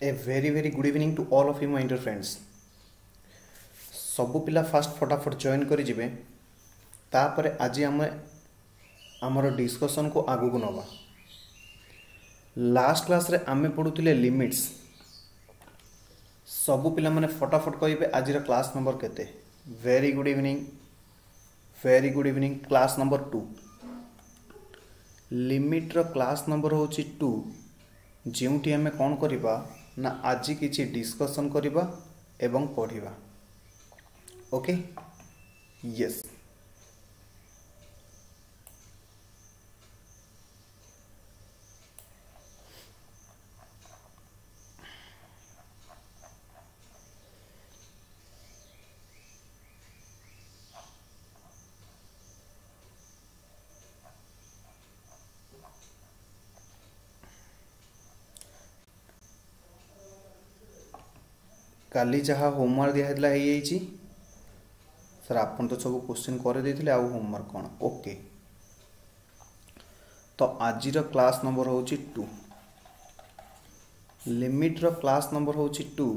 A very good evening to all of you my dear friends. सबु पिला fast फटाफट join करी जिवे तापर आज आम आमर डिस्कशन को आगु को नवा। लास्ट क्लास रे आमे पढ़ुतिले लिमिट्स। सबु पिला माने फटाफट कहिबे आज क्लास नंबर केते। Very good evening class number 2 limit रो क्लास नंबर होची 2 जेउटी आमे कोन करिबा ना आज किसी डिस्कशन करिबा एवं पढ़िबा। ओके यस काली जहाँ होमवर्क दिखाई है सर आपन तो सब क्वेश्चन कर देथिले आउ होमवर्क कौन ओके। तो आज क्लास नंबर होची 2 लिमिट रो क्लास नंबर होची 2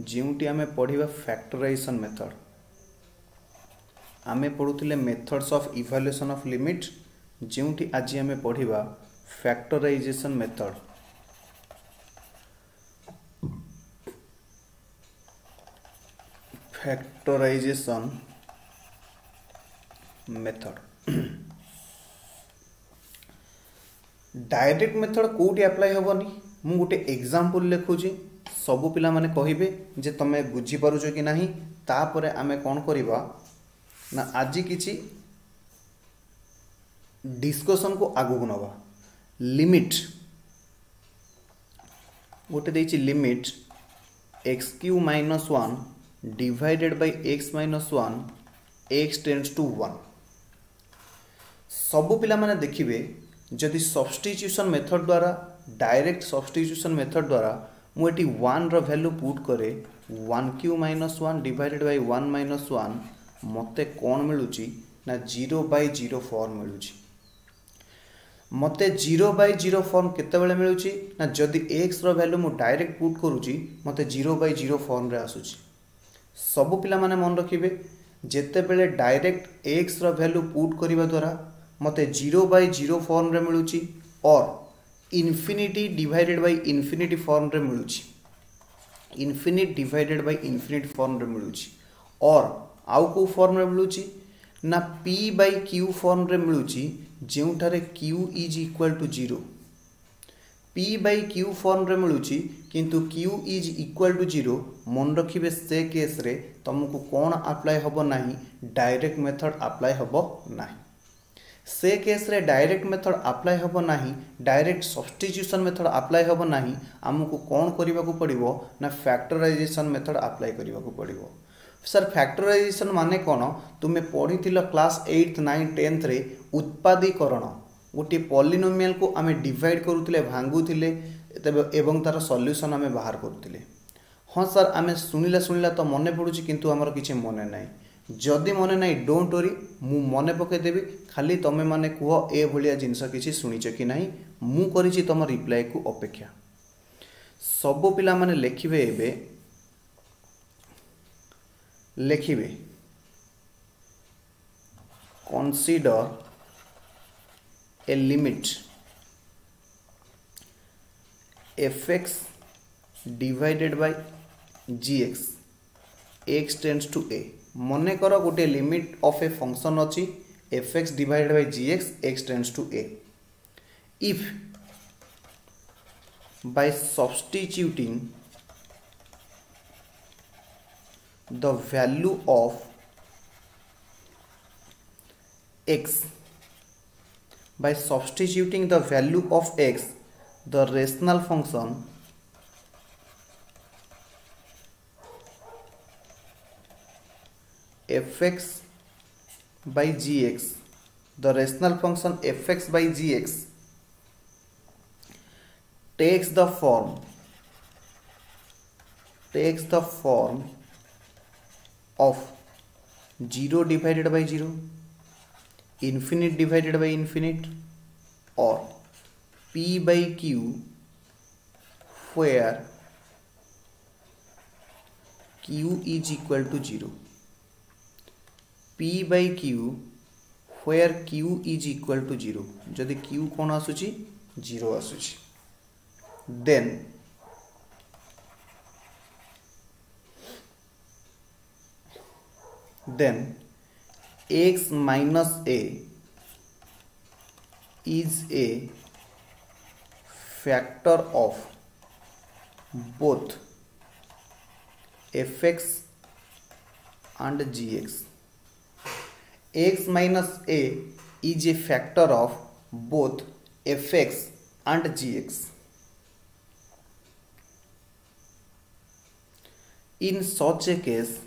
जेउटी आमे पढ़िबा फैक्टराइजेशन मेथड। आमे पढ़ुतिले methods of evaluation of limit जेउटी आज आमे पढ़िबा factorisation method. Factorisation method direct method कोटी अप्लाई हेबनी। मु गोटे एग्जांपल लिखुची सबु पिला माने कहिबे जे तमे बुझी पारुछो कि नाही। तापरे आमे कोन करिबा ना आज किछि डिस्कशन को आगु को नवा। लिमिट गोटे देछि limit x³ - 1 divided by x - 1 x tends to 1। सबु पिला माने देखिबे जदि सब्स्टिट्यूशन मेथड द्वारा डायरेक्ट सब्स्टिट्यूशन मेथड द्वारा मुझे 1 रो वैल्यू पुट करे 1³ - 1 डिवाइडेड बाय 1 - 1 मते कौन मिलुची ना 0/0 फॉर्म मिलुची। मते 0/0 फॉर्म केते बेले मिलुची ना जदि x रो वैल्यू मु डायरेक्ट पुट करूची मते 0/0 फॉर्म रे आसुची। सबु पिला माने मन रखिबे जेते बेले डायरेक्ट x रो वैल्यू पुट करिबा द्वारा मते 0/0 फॉर्म रे मिलुची और infinity divided by infinity form रे मिलुची। Infinite divided by infinity form रे मिलुची और आउ को फॉर्म रे मिलुची ना p/q फॉर्म रे मिलुची जेउठारे q is equal to 0। p/q form रे मिलुची किंतु q इज इक्वल टू 0 मन रखिबे से केस रे तुमको कौन अप्लाई हबो नाही डायरेक्ट मेथड अप्लाई हबो नाही। से केस रे डायरेक्ट मेथड अप्लाई हबो नाही डायरेक्ट सब्स्टिट्यूशन मेथड अप्लाई हबो नाही। हमको कौन करिबा को पड़िबो ना फैक्टराइजेशन मेथड अप्लाई करिबा को पड़िबो। सर फैक्टराइजेशन माने कौन तुमे पढ़ी क्लास 8th 9th 10th रे उत्पादीकरण गोटे पॉलिनोमियल को आमे डिवाइड करूतिले भांगुतिले एवं तार सॉल्यूशन आमे बाहर करूतिले। हाँ सर आमे सुनिला तो मने पड़ुची किंतु हमर किछि मने नाही। जदि मने नाही डोंट वरी मु मने पके देबी खाली तमे माने कुह ए भलिया जिंस किछि सुनिछ कि नाही। मु करिछि तम रिप्लाई को अपेक्षा। सब पिला माने लेखिबे एबे लेखिबे consider a limit fx divided by gx x tends to a। मने करो गोटे लिमिट ऑफ ए फंक्शन अच्छी fx divided by gx x tends to a। if by substituting the value of x by substituting the value of x the rational function fx by gx the rational function fx by gx takes the form of 0 divided by 0 infinite divided by infinite or p by q where q is equal to 0, p by q where q is equal to 0, जदि q कौन आसुची 0 आसुची, then x minus a is a factor of both fx and gx. X minus a is a factor of both fx and gx. In such a case,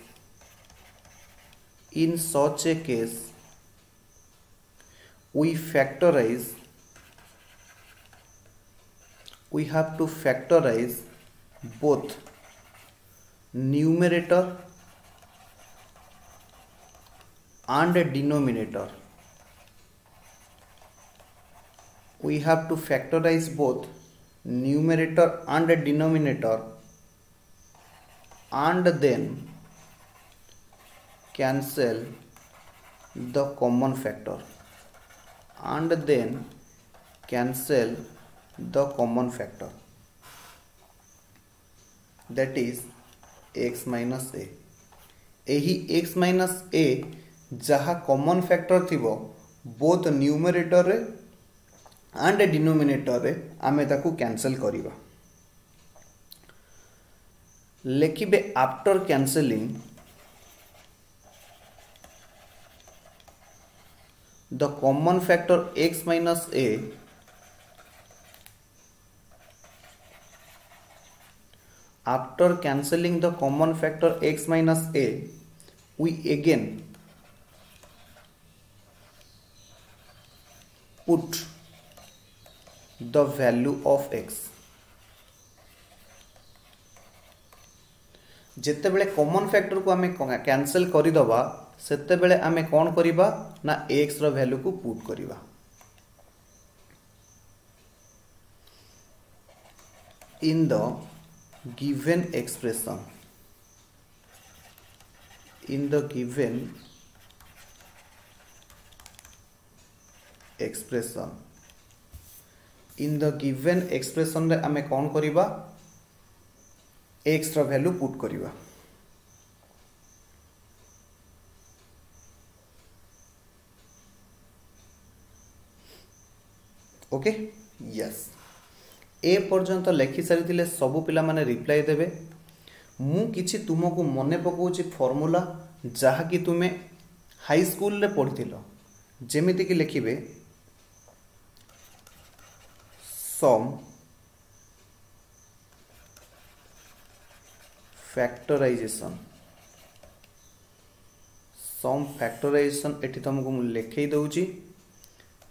we have to factorize both numerator and denominator. We have to factorize both numerator and denominator and then cancel the common factor, that is x minus a. यही x minus a जहाँ common factor थिबो both numerator रे and denominator रे आमे ताकू cancel करिबा. लेखिबे after cancelling the common factor x minus a after cancelling the common factor x minus a, we again put the value of x. जेते बेले common factor को आमे कैंसिल करि दबा सेते बेले आमे कोन करिबा ना x रो वैल्यू को पुट करिबा. In the given expression, रे आमे कोन करिबा x रो वैल्यू पुट करिबा. ओके यस ए पर्यंत लिखि सारी सबु पिला माने रिप्लाई देबे. मु किछि तुमको मने पकाउछि फॉर्मूला जहा कि तुमे हाई स्कूल रे पढ़िथिलो. जेमिति कि लिखिबे सम फैक्टराइजेशन एठी तुमको मु लिखै दउछि.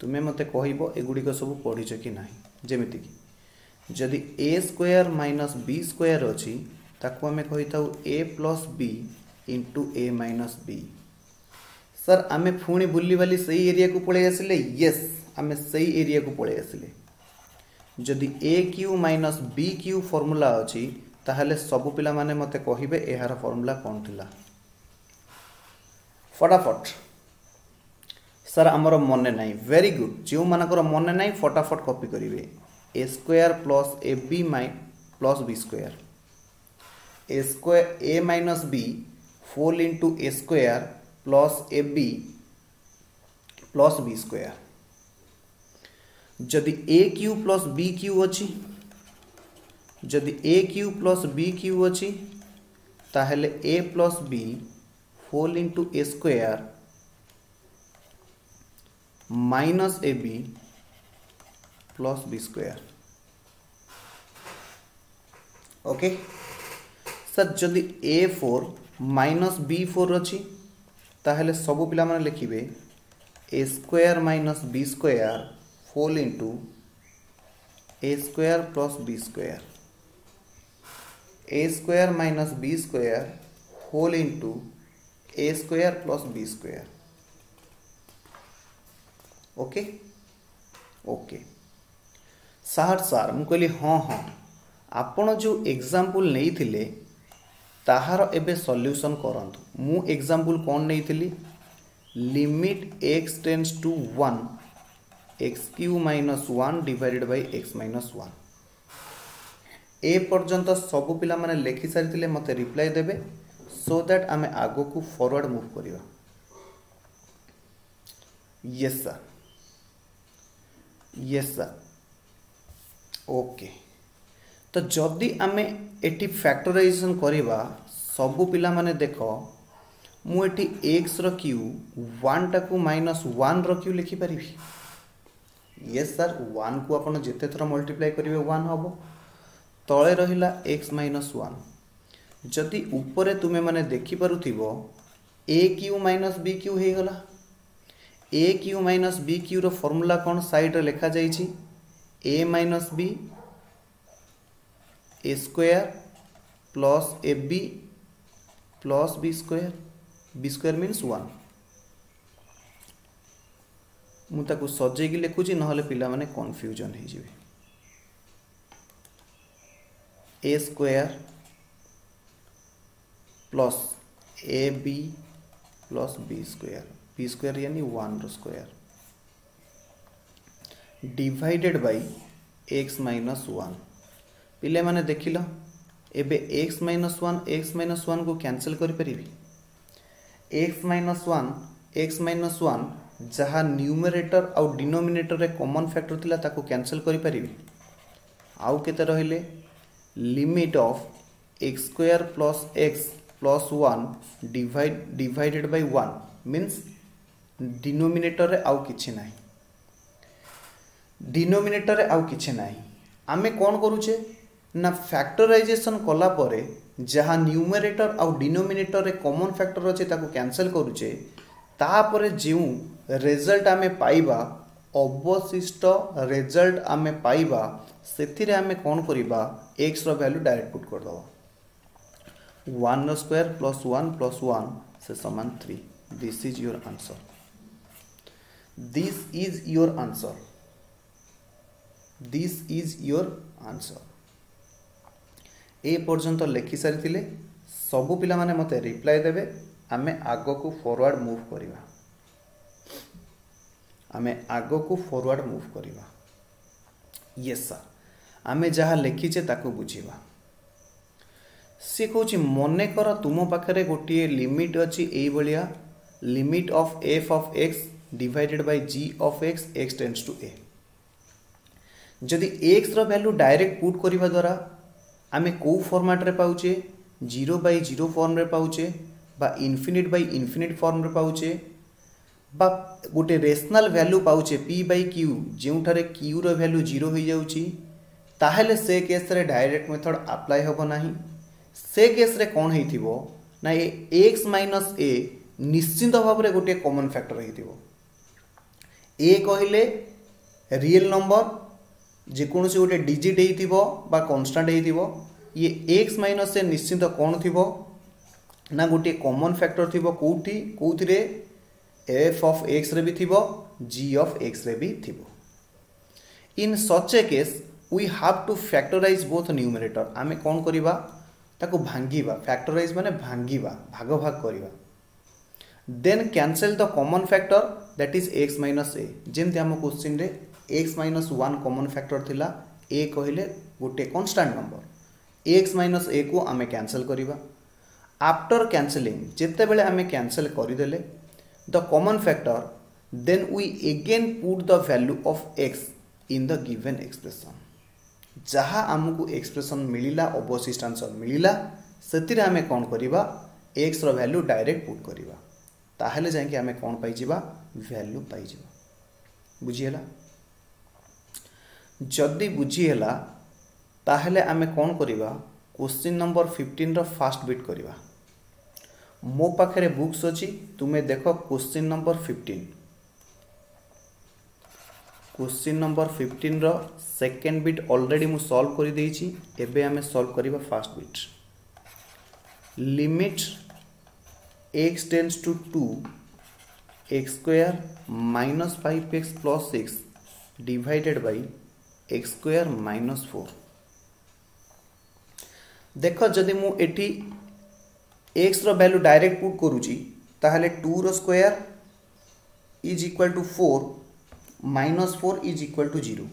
तुम्हें मते कहइबो एगुड़िक सब पढ़िछ कि नाही. जेमिति कि जदि a square minus b square अछि ताको आमे कहिताउ a plus b into a minus b. Sir आमे फुणी बुल्ली वाली सही एरिया को पळे आसिले. यस आमे सही एरिया को पळे आसिले. जदि a cube minus b Q formula अछि ताहले सब पिला माने मते कहिबे एहार फॉर्मूला कोन थिला. फटाफट सर आमर मन ना. Very good. जो मानकर मन ना फटाफट कॉपी करेंगे. A square plus a b plus b square. A square a minus b whole into a square plus a b plus b square. जदि a cube plus b cube अच्छी, जदि a cube plus b cube अच्छी ताहले a plus b whole into a square minus a b plus b square. Okay sir जदि a four minus B four अच्छी ताहले सबु पिला माने लिखिबे a square minus B square whole into a square plus b square. A square minus B square whole into a square plus b square. Okay okay sir sir मु कहली हाँ हाँ आपण जो एग्जाम्पल नहीं थिले ताहार एबे सॉल्यूशन करंतु मु एग्जांपल कोन नेइथिली limit x tends to 1 x cube minus 1 divided by x minus 1 ए पर्यंत सब पिला माने लेखि सारिथिले मते रिप्लाई देबे सो दैट आमे आगो को फॉरवर्ड मूव करिवा। Yes sir, yes sir, okay. तो जदि आमे एटी फैक्टराइजेशन करिवा सब पिला माने देखो मु एटी x रो क्यू 1 टाकू माइनस 1 रो क्यू लिखि परिबी। यस सर, 1 को आपण जेते थरा मल्टीप्लाई करिवे 1 हबो, तळे रहिला x माइनस 1। जदि ऊपर तुमे माने देखि पारुथिबो a cube minus b cube हे गला। a cube minus b cube रो फार्मूला कोन साइड रे लिखा जाई छी a minus b a square plus ab plus b square means 1। मु ताकू सजे की लिखुची नहले पिला माने कंफ्यूजन हे जिवे। a square plus ab plus b square यानी 1 रो square divided by x minus 1। पिले माने देखिलो एबे x माइनस 1 को कैंसिल करि परिबी। x माइनस 1 जहा न्यूमरेटर आउ डिनोमिनेटर रे कॉमन फैक्टर थिला ताको कैंसिल करि परिबी। आउ केते रहिले limit of x square plus x plus 1 divided by 1 means denominator रे आउ किछि नाही, डिनोमिनेटर रे आउ किछि नाही। आमे कोन करूचे ना फैक्टराइजेशन कला परे जहाँ न्यूमरेटर आउ डिनोमिनेटर रे कॉमन फैक्टर अच्छे ताको कैंसिल करूचे तापरे जो रिजल्ट आमे पाइबा अवशिष्ट रिजल्ट आमे पाइबा सेथिरे आमे कोन करिबा x रो वैल्यू डायरेक्ट पुट कर दवा 1 रो स्क्वायर प्लस 1 से समान 3। This is your answer, this is your answer, this is your answer. ए पर्यंत लिखि सारी थिले सबु पिला माने मते रिप्लाई देबे, आमे आगो को फॉरवर्ड मूव करिवा, आमे आगो को फॉरवर्ड मूव करिवा। यस सर, आमे जहा लिखिचे ताको बुझिवा। से कहूची मने कर तुम पाखरे गोटे लिमिट अछि एई बलिया limit of f of x divided by g of x x tends to a। जदि x रो वैल्यू डायरेक्ट पुट करिवा द्वारा आमे को फॉर्मेट रे पाउचे 0/0 फॉर्म रे पाउचे बा इनफिनिट फॉर्म रे पाउचे बा गोटे रेशनल वैल्यू पाउचे p/q जेउठारे q रो वैल्यू 0 हो जाउची, ताहेले से केस रे डायरेक्ट मेथड अप्लाई होबो नाही। से केस रे कोन हेइथिबो ना ए x माइनस a निश्चित भाव रे गोटे कॉमन फैक्टर हेइथिबो। a कहिले रियल नंबर जे कोन से गोटे डिजिट हेइथिबो बा कांस्टेंट हेइथिबो, ये x माइनस से निश्चित कोन थिबो ना गोटे कॉमन फैक्टर थिबो कोउथिरे f ऑफ x रे भी थिबो g ऑफ x रे भी थिबो। In such a case we have to factorize both numerator. आमे कोन करिबा ताको भांगीबा, फैक्टराइज माने भांगीबा, भाग भाग करिबा। Then cancel the common factor that is x minus a। जेमते हम क्वेश्चन रे x माइनस 1 कॉमन फैक्टर थिला, a कहिले गोटे constant number, x minus a को आमे कैंसिल करिबा। आफ्टर कैंसिलिंग जेते बेले आमे कैंसिल करि देले the common factor, then we again put the value of x in the given expression. जहाँ आमको एक्सप्रेशन मिलिला, अवशिष्टांश मिलिला, सेतिरे आमे कोन करिबा x रो वैल्यू डायरेक्ट पुट करिबा, ताहेले जाय कि आमे कोन पाइ जिबा वैल्यू पाइ जिबा। बुझियला? जदि बुझियला ताहेले आमे कोन करिबा क्वेश्चन नंबर 15 रो फर्स्ट बिट करिबा। मो पाखरे बुक्स अछि, तुमे देखो क्वेश्चन नंबर 15। क्वेश्चन नंबर 15 रो सेकंड बिट ऑलरेडी मु सॉल्व करि देइछि। एबे आमे सॉल्व करिबा first bit. Limit x tends to 2 x square minus 5x plus 6 divided by x square minus 4। देख जदि मु एठी एक्स रो वैल्यू डायरेक्ट पुट करूची ताहले 2 रो square is equal to 4 minus 4 is equal to 0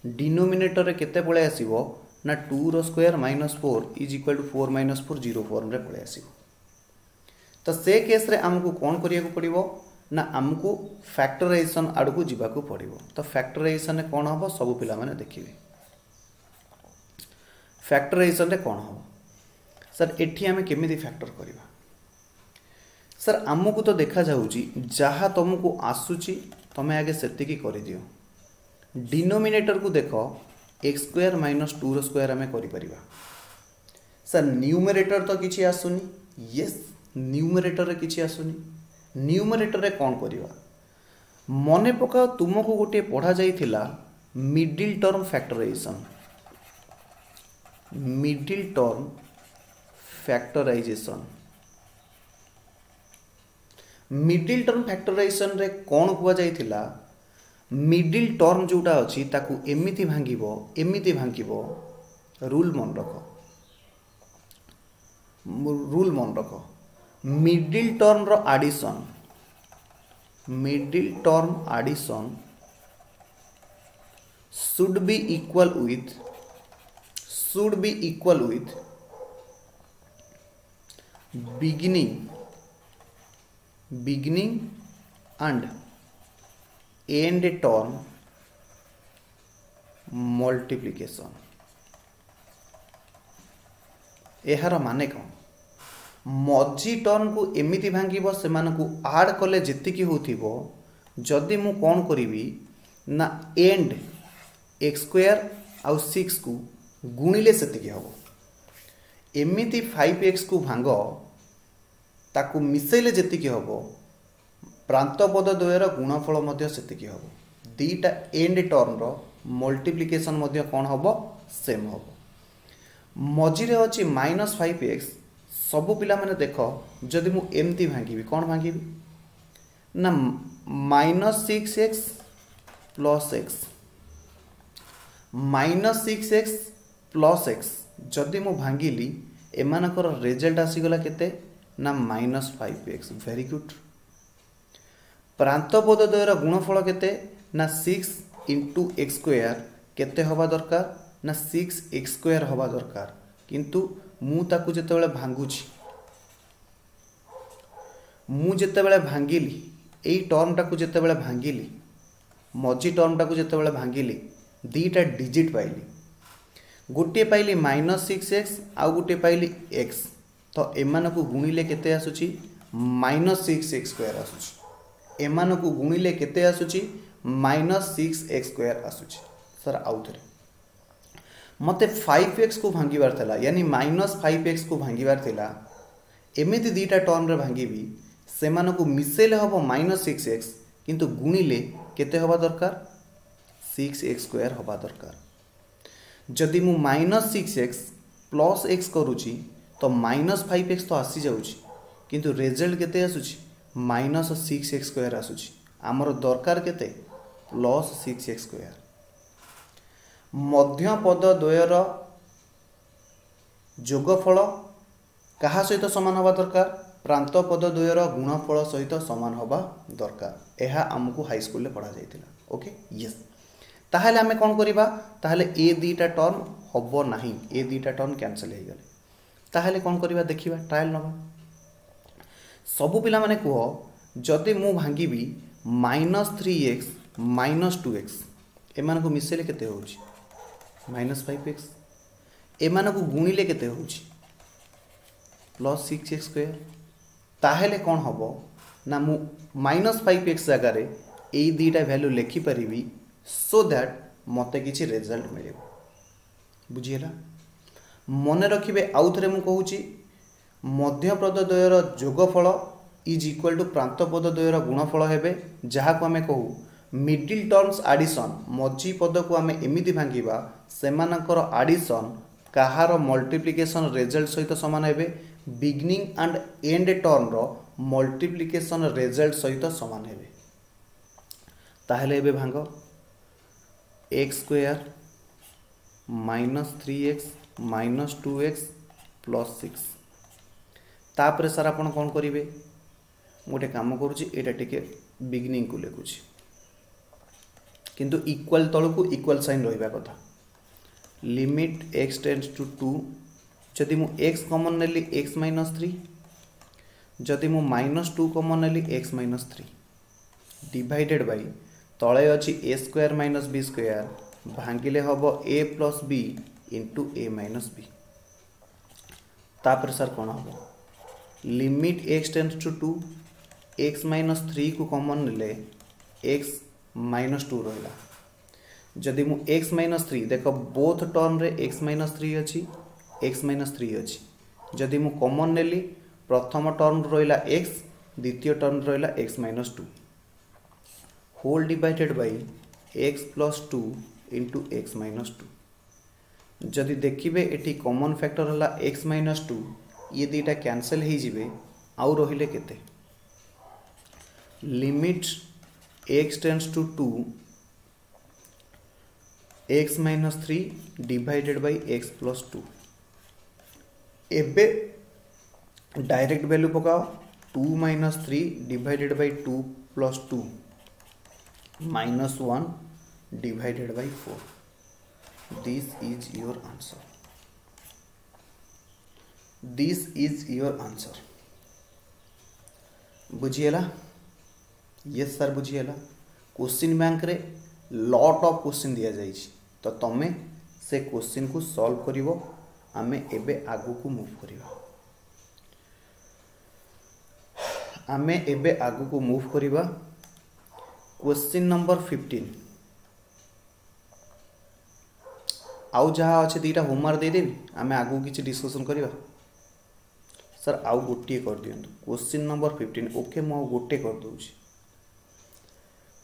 denominator रे केते पळे आसीबो ना 2 रो square minus 4 is equal to 4 minus 4 0 form रे पळे आसीबो। तो से केस रे हमको कौन करिया को पड़िबो ना हमको फैक्टराइजेशन आड़ को जीवा को पड़िबो। तो फैक्टराइजेशन रे कौन हबो सब पिला माने देखिबे फैक्टराइजेशन रे कौन हबो सर एठी हमें केमिति फैक्टर करिबा सर हमको तो देखा जाउची जहा तुमको आसुची तमे आगे सेति की करि दियो डिनोमिनेटर को देखो एक्स स्क्वायर माइनस 2 रो स्क्वायर हमें करि परिबा। सर न्यूमरेटर तो किछि आसुनी यस न्यूमरेटर रे किछि आसुनी न्यूमरेटर रे कौन करिबा मने पका तुमको गोटे पढ़ा जाइथिला middle term factorization middle term factorization middle term factorization रे कौन कुआ जाइथिला मिडिल टर्म जोटा अछि ताकू एमिति भांगिबो रूल मन रखो मिडिल टर्म रो addition should be equal with beginning and end term multiplication. एहार माने कौन मझी टर्म को एमिति भांगिबो से मानकु आड कले जेतिकी होथिबो जदि मु कौन करिवि ना एंड एक्स स्क्वायर आउ 6 को गुणिले सेतिकी हबो एमिति 5x को भांग ताकू मिसेले जेतिकी हबो प्रांत पद द्वयर गुणफल मध्य सेतिकी हबो दीटा एंड टर्म रो मल्टीप्लिकेशन मध्य कौन हबो सेम हबो मझी रे अछि -5x सबु पिला माने देखो जदि मु एमती भांगिबी कौन भांगिबी ना -6x plus x -6x plus x जदि मु भांगिली एमानकर रिजल्ट आसीगला केते ना -5x वेरी गुड प्रांत पद द्वयर गुणफल केते ना 6 इंटू एक्स स्क्वायर केते हवा दरकार ना 6x स्क्वायर हवा दरकार किंतु मु ताकू जेतेबेले भांगुची मु जेतेबेले भांगिली एई टर्म टाकू जेतेबेले भांगिली मझी टर्म टाकू जेतेबेले भांगिली दीटा डिजिट पाइली गोटे पाइली -6x आउ गोटे पाइली x तो एमानकू गुणिले केते आसुची -6x स्क्वायर आसुची एमानकू गुणिले केते आसुची -6x स्क्वायर आसुची। सर आउ थरे मते 5x को भांगिबार थला यानी -5x को भांगिबार थला एमिति दीटा टर्म रे भांगिबी सेमानकू मिसेले हबो -6x किंतु गुणिले केते हबा दरकार 6x स्क्वायर हबा दरकार जदि मु -6x प्लस x करूची तो -5x तो आसी जाउची किंतु रिजल्ट केते आसुची -6x स्क्वायर आसुची आमर दरकार केते +6x स्क्वायर मध्य पद द्वयर जोगफल कहा सहित समान हवा दरकार प्रांत पद द्वयर गुणफल सहित समान हवा दरकार एहा हमकु हाई स्कूल ले पढ़ा जाइतिला ओके यस ताहले हमें कौन करिबा ताहले ए दीटा टर्म हबो नाही ए दीटा टर्म कैंसिल हे गले ताहले कौन करिबा देखिबा ट्रायल नबा सबु पिला माने कहो जदि मु भांगिबी -3x -2x एमान को मिसेले केते होउची -5x एमान को गुणिले केते होउची +6x स्क्वायर ताहेले कौन हबो ना मु -5x जगह रे एई दीटा वैल्यू लेखि परिबी सो दैट मते किछि रिजल्ट मिलिबो बुझियला मने रखिबे आउ थरे मु कहूची मध्य पद द्वयर जोगफल इज इक्वल टू प्रांत पद द्वयर गुणफल हेबे जहा को हमें कहू मिडिल टर्म्स एडिशन मझी पद को हमें एमिति भांगिबा सेमानकर एडिशन कहार मल्टीप्लिकेशन रिजल्ट सहित समान हेबे बिगिनिंग एंड एंड टर्म रो मल्टीप्लिकेशन रिजल्ट सहित समान हेबे ताहले एबे भांग x स्क्वायर -3x -2x +6 तापर सर आपण कौन करेंगे गोटे काम करुच्ची यहाँ टे बिगिनिंग को लिखुची किंतु इक्वल तल को इक्वल साइन रहा कथा लिमिट एक्स टेंड्स टू 2 जदि मु एक्स कॉमन नेली एक्स माइनस 3 जदि मु माइनस 2 कॉमन नेली एक्स माइनस 3 डिवाइडेड बाय तले अच्छी A square minus B square भांगिले हम A plus B into A minus B तापर सर कौन हम limit x tends to 2 x minus 3 को कॉमन नेले एक्स माइनस 2 रहा जदि मु एक्स माइनस 3 देख बोथ टर्म रे एक्स माइनस 3 अच्छी एक्स माइनस 3 अच्छी जदि मु कॉमन नेली प्रथम टर्म रहा एक्स द्वितीय टर्म रहा x minus 2 whole divided by x plus 2 into x minus 2 जदि देखिए एटी कॉमन फैक्टर है एक्स माइनस 2 ये दुटा कैंसल हो जिवे आउ रहिले केते limit x tends to 2 x minus 3 divided by x plus 2 एबे डायरेक्ट वैल्यू पकाओ 2 minus 3 divided by 2 plus 2 minus 1 divided by 4 this is your answer this is your answer बुझीगला यस सर बुझीगला क्वेश्चन बैंक रे lot of question दिया जाइए तो तमें से क्वेश्चन को सॉल्व करिवो आमे एबे आगु को मूव करिवा आमे एबे आगु को मूव करिवा क्वेश्चन नंबर 15 आउ जहाँ अच्छे दीटा होमवर्क दे देनी आमे आगु किसी डिस्कशन करिवा सर आउ गोटे कर दियंतु क्वेश्चन नंबर 15 ओके मु गोटे कर दूची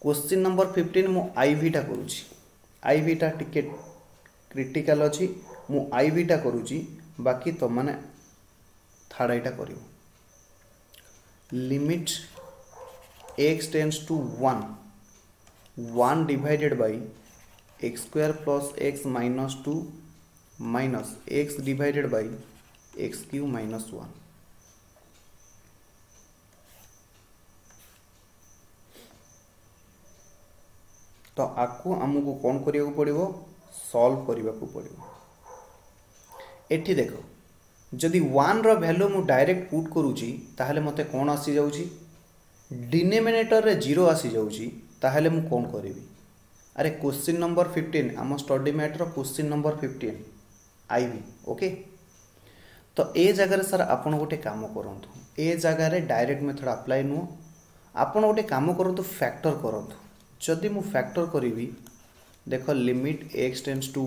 क्वेश्चन नंबर 15 मु आईवीटा करूची आईवीटा टिके क्रिटिकल अच्छी मु आईवीटा करूची बाकी तो माने थर्ड आईटा करियो limit x tends to 1 divided by x square plus x minus 2 minus x divided by x cube minus 1 तो आपको आमको कौन करिया पड़ो सॉल्व करने को पड़ो एठी देखो जदि 1 रो वैल्यू मु डायरेक्ट पुट करूची ताहले मते कौन आसी जाउची डिनोमिनेटर रे 0 आसी जाउची ताहले मु कौन करिवि अरे क्वेश्चन नंबर 15 आम स्टडी मैट रो क्वेश्चन नंबर 15 आईवी ओके तो ए जगह रे सर आपन गोटे काम करंतु ए जगह रे डायरेक्ट मेथड अप्लाई नु आपन गोटे काम करंतु फैक्टर करंतु जदि मु फैक्टर करी देख limit x tends to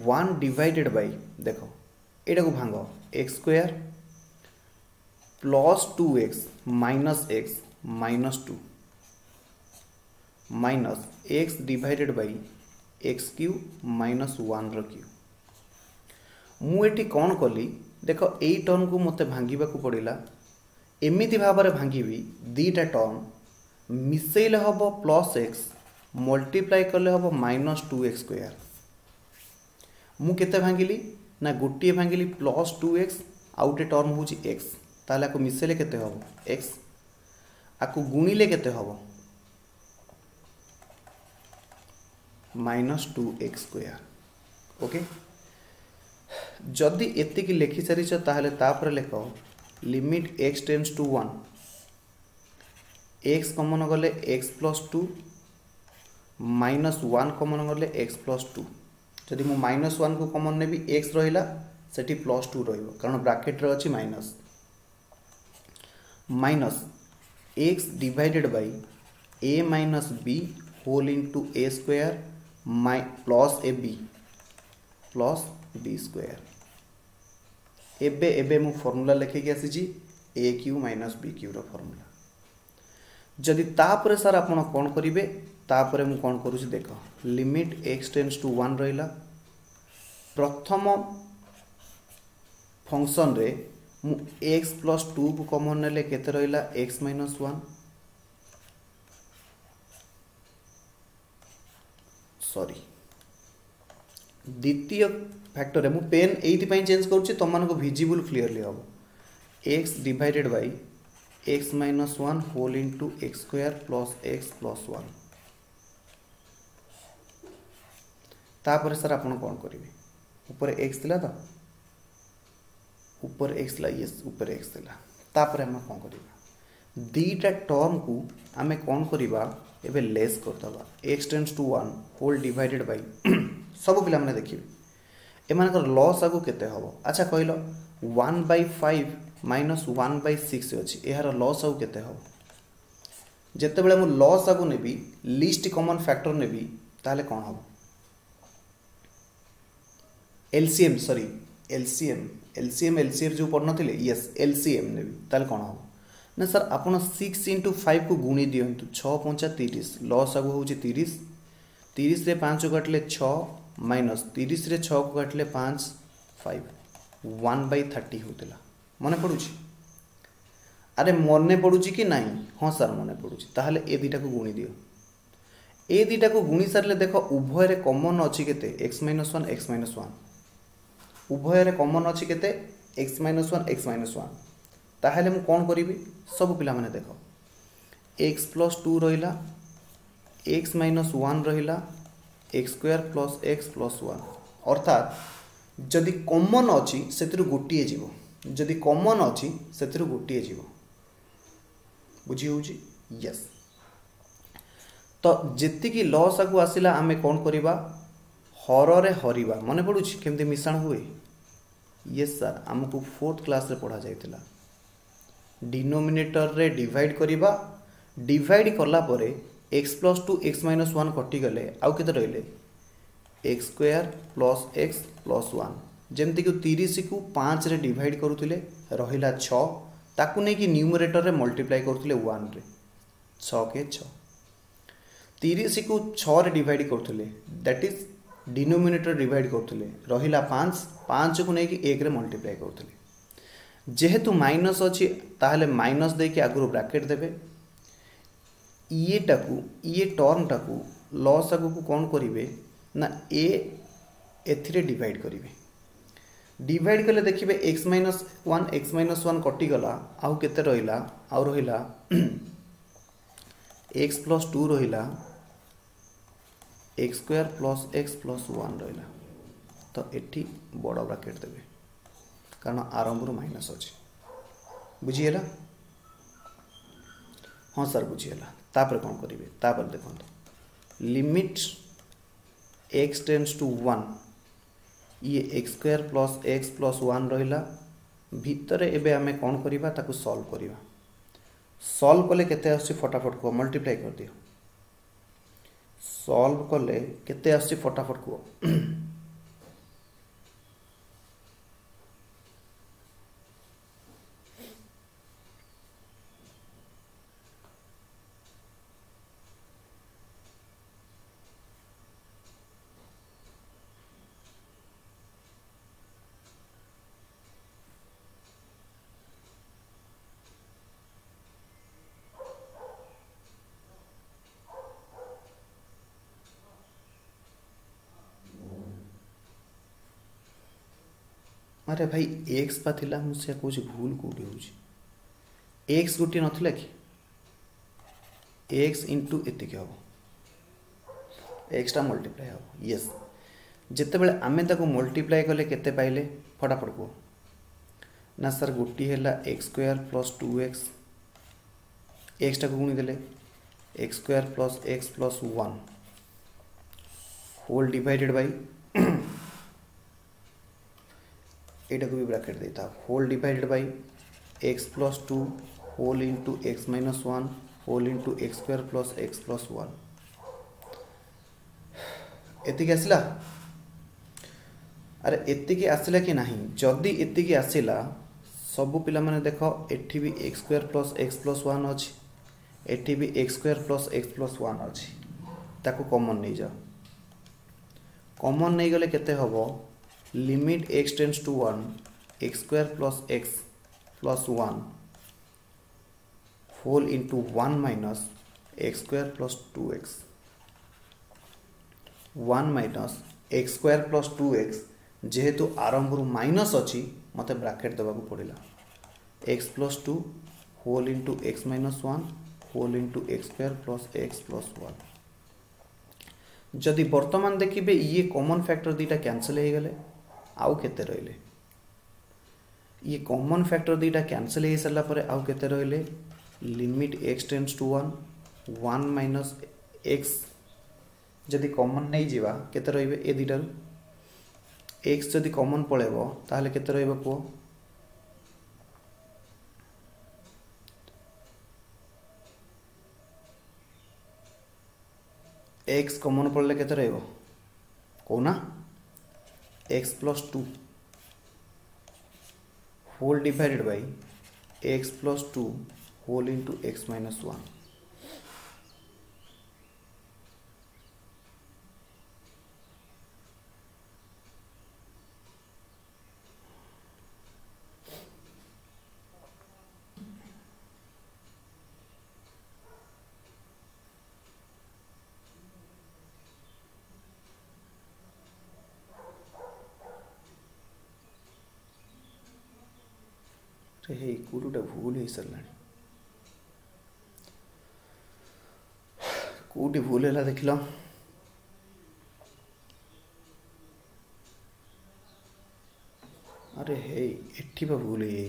1 divided by देखो एटा को भांग x square plus 2x minus x minus 2 minus x divided by x cube minus 1 cube मुझे कौन कली देख यही टर्म को मत भांगा पड़ा एमिति भाव में भांगी दीटा टर्म मिसेले हम प्लस एक्स मल्टीप्लाई कले हम माइनस 2x स्क्वायर मुझे भांगिली ना गोटे भांगिली प्लस 2x आउटे टर्म हूँ एक्स ताले आपको मिसेले केते हम एक्स आपको गुणिले केते हम माइनस 2x स्क्वायर ओके जदि एतिक लिखि सारी ताहले तापर लेख limit x tends to 1 x common गले एक्स प्लस 2 माइनस 1 कमन गले एक्स प्लस 2 जदि मु माइनस 1 को कमन ने भी एक्स रहिला सेठी प्लस 2 रहिबो कारण ब्रैकेट रे अछि minus minus x divided by a minus b whole into a square plus a plus b square एबे एबे मु फॉर्मूला लिखिक आसी a cube minus b cube रो फॉर्मूला जदि तापर सर आपण कौन करेंगे तापर मु कौन करुँच देख लिमिट एक्स टेंड्स टू 1 रहा प्रथम फंक्शन रे मु एक्स प्लस 2 को कॉमन नेले केते रहिला एक्स माइनस 1 सॉरी द्वितीय फैक्टर मु पेन ये चेंज करुच्ची तुम मानक विजिबल क्लीयरली हम x divided by x minus one whole into x square plus one तापर सर आप कौन करेंगे ऊपर एक्स थिला तो ऊपर एक्स थिला यस ऊपर एक्स थिला तापर हम कौन करबा दीटा टर्म को आमे कौन करबा एबे लेस करदबा x tends to 1 whole divided by सब पिला माने देखिबे एमानकर लॉस आगु केते हबो अच्छा कहलो 1/5 माइनस 1/6 अछि एहार लॉस आगु केते हबो जते बेले मु लॉस आगु नेबी लीस्ट कॉमन फैक्टर नेबी ताले कोन हबो एलसीएम सॉरी एलसीएम जो पढ़न थिले यस एलसीएम नेबी ताले कोन हबो ना सर आपण 6 into 5 को गुणी दियंतु 6 5 30 लॉस आगु होची 30 30 रे 5 काटले 6 माइनस 30 रे 6 को काटले 5 5 1/30 होतिला मने पडुची अरे मने पडुची कि नाही हां सर मने पडुची ताहले ए दुटा को गुणी दियो ए दुटा को गुणी सारले देखो उभय रे कॉमन अछि केते x - 1 x - 1 उभय रे कॉमन अछि केते x - 1 x - 1 ताहले मु कोन करिवि सब पिला माने देखो x + 2 रहिला x - 1 रहिला x square plus x plus 1 अर्थात जदि कॉमन अछि सेतिरु गोटिए जीवो जदि कॉमन अछि सेतिरु गोटिए जीवो बुझी होउची यस तो जेति की लॉस आगु आसिला आमे कोन करिबा हर रे हरिबा मने पडुची केमते मिश्रण हुए यस सर हमकु 4th क्लास रे पढ़ा जायतिला डिनोमिनेटर रे डिवाइड करिबा डिवाइड करला परे x + 2 x - 1 कटि गले आउ केते रहिले x square plus x plus 1 जेमति कि 30 को 5 रे डिवाइड करूथिले रहिला 6 ताकू नै कि न्यूमरेटर रे मल्टीप्लाई करूथिले 1 रे 6 के 6 30 को 6 रे डिवाइड करूथिले दैट इज डिनोमिनेटर डिवाइड करूथिले रहिला 5 5 को नै कि 1 रे मल्टीप्लाई करूथिले जेहेतु माइनस अछि ताहले माइनस दे के आगु ब्रैकेट देबे ये टर्म टाकू लॉस आगु को कौन करिवे ना ए एथिरे डिवाइड करिवे डिवाइड कले देखिबे x - 1 x - 1 कटि गला आउ केते रहिला आउ रहिला x + 2 रहिला x square plus x plus 1 रहिला तो एठी बड़ ब्रैकेट देबे कारण आरंभ रु माइनस अछि बुझिएला हाँ सर बुझीगला तापर कौन करेंगे तापर देखो लिमिट x टेंड्स टू 1 ये x square plus x plus 1 रहिला भितर एबे आमे कौन करिबा ताकू सॉल्व करिबा सॉल्व कले केते आसी फटाफट को मल्टीप्लाई कर दियो सॉल्व कले केते आसी फटाफट को अरे भाई एक्स पा थिला मुझसे कुछ भूल कोडी होची एक्स गोटी नथिला कि एक्स इंटू एति के हबो एक्स टा मल्टीप्लाई हबो यस जते बेले आमे ताको मल्टीप्लाई कले केते पाइले फटाफट को ना सर गोटी हैला x square plus 2x x टा को गुणी देले x square plus x plus 1 whole divided by एटा को भी ब्रैकेट देता whole divided by x plus 2 whole into x minus 1 whole into x square plus x plus 1 एति के आसिला अरे एति के आसिला कि नाही जदी एति के आसिला सब पिला माने देखो एठी भी x square plus x plus 1 अछि एठी भी x square plus x plus 1 अछि ताको कॉमन नै जाओ कॉमन नै गले केते हबो limit x tends to 1 x square plus x plus 1 whole into 1 minus x square plus 2x 1 minus x square plus 2x जेहेतु आरंभ माइनस अच्छी मत ब्राकेट देवा पड़ा x plus 2 whole into x minus 1 whole into x square plus x plus 1 जदि वर्तमान देखिए ये कॉमन फैक्टर दीटा कैंसल हो गले आउ केते रहिले ये कॉमन फैक्टर दीटा कैंसल हो सारा पर आउ केते रहिले limit x tends to 1 1 minus x जदि कॉमन नहीं जीवा केते रहिबे ए दीटार x जदि कॉमन पळेबो ताहले केते रहिबो को x कॉमन पड़ले केते रहिबो कोना x plus 2 whole divided by x plus 2 whole into x minus 1 हे कोटा भूल हो सारा कोटी भूल है देख लो अरे हे एठी बा भूल है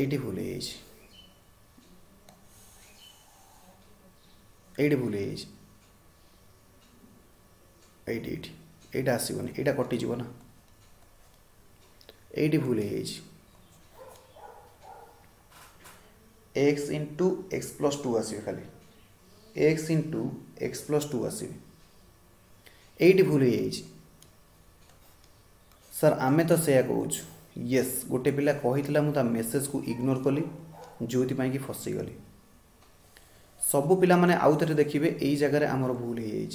एठी भूल है एठी भूल है एठी एठी एटा आसीबनी एटा कटि जीव ना एटी भूल है एक्स इंटू एक्स प्लस 2 आसवे खाली एक्स इंटू एक्स प्लस 2 आसवे एटी भूल है सर आमे तो से कहूँ येस गोटे पिला कही मुझे मेसेज को इग्नोर कली जो कि फसीगली सबू पिला माने आउ थे देखिए यही जगह आमर भूल है